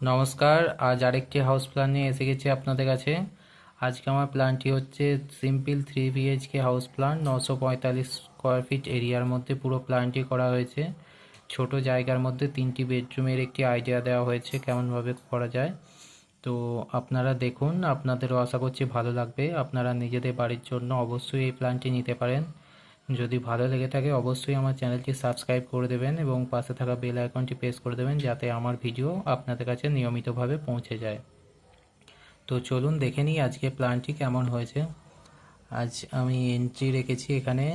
নমস্কার। আজ আরেকটি হাউস প্ল্যান নিয়ে এসে গেছি আপনাদের কাছে। আজকে আমার প্ল্যানটি হচ্ছে simple 3 BHK house plan, 945 square feet এরিয়ার মধ্যে পুরো প্ল্যানটি করা হয়েছে। ছোট জায়গার মধ্যে 3টি বেডরুমের একটি আইডিয়া দেওয়া হয়েছে কেমনভাবে করা যায়। তো আপনারা দেখুন, আপনাদেরও আশা করছি ভালো লাগবে। আপনারা নিজেদের বাড়ির জন্য অবশ্যই এই প্ল্যানটি নিতে পারেন। যদি ভালো লেগে থাকে অবশ্যই আমার চ্যানেলটি সাবস্ক্রাইব করে দেবেন এবং পাশে থাকা বেল আইকনটি প্রেস করে দেবেন, যাতে আমার ভিডিও আপনাদের কাছে নিয়মিতভাবে পৌঁছে যায়। তো চলুন দেখে নিই আজকে প্ল্যানটি কেমন হয়েছে। আজ আমি এন্ট্রি রেখেছি এখানে।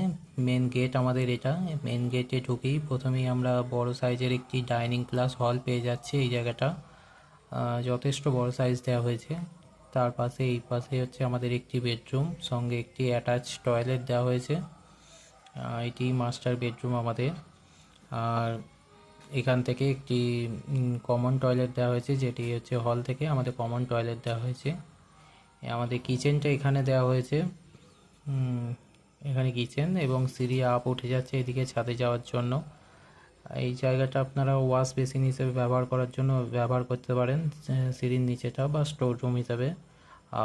মেন গেট আমাদের এটা। মেন গেটে ঢুকেই প্রথমেই আমরা বড় সাইজের একটি ডাইনিং প্লাস হল পেয়ে যাচ্ছি। এই জায়গাটা যথেষ্ট বড় সাইজ দেওয়া হয়েছে। তার পাশে এই পাশে হচ্ছে আমাদের একটি বেডরুম, সঙ্গে একটি অ্যাটাচ টয়লেট দেওয়া হয়েছে। এটি মাস্টার বেডরুম আমাদের। আর এখান থেকে একটি কমন টয়লেট দেওয়া হয়েছে, যেটি হচ্ছে হল থেকে আমাদের কমন টয়লেট দেওয়া হয়েছে। আমাদের কিচেনটা এখানে দেওয়া হয়েছে। এখানে কিচেন এবং সিঁড়ি আপ উঠে যাচ্ছে এদিকে ছাদে যাওয়ার জন্য। এই জায়গাটা আপনারা ওয়াশ বেসিন হিসেবে ব্যবহার করার জন্য ব্যবহার করতে পারেন, সিঁড়ির নিচেটা, বা স্টোর রুম হিসাবে।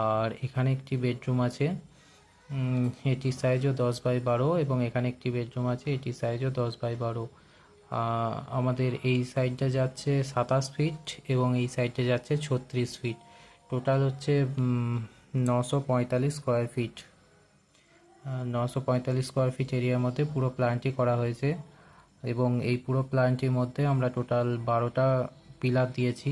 আর এখানে একটি বেডরুম আছে, এটির সাইজও 10x12, এবং এখানে একটি বেডরুম আছে, এটির সাইজও 10x12। আমাদের এই সাইডটা যাচ্ছে 27 ফিট এবং এই সাইডটা যাচ্ছে 36 ফিট। টোটাল হচ্ছে 945 স্কোয়ার ফিট। 945 স্কোয়ার ফিট এরিয়ার মধ্যে পুরো প্ল্যানটি করা হয়েছে। এবং এই পুরো প্ল্যানটির মধ্যে আমরা টোটাল 12টা পিলার দিয়েছি।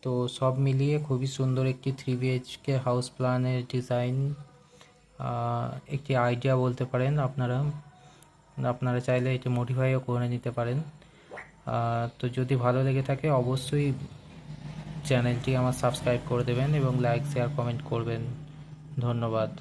তো সব মিলিয়ে খুবই সুন্দর একটি 3 BHK হাউস প্ল্যানের ডিজাইন, একটি আইডিয়া বলতে পারেন। আপনারা চাইলে এটি মডিফাইও করে নিতে পারেন। তো যদি ভালো লেগে থাকে অবশ্যই চ্যানেলটি আমার সাবস্ক্রাইব করে দেবেন এবং লাইক শেয়ার কমেন্ট করবেন। ধন্যবাদ।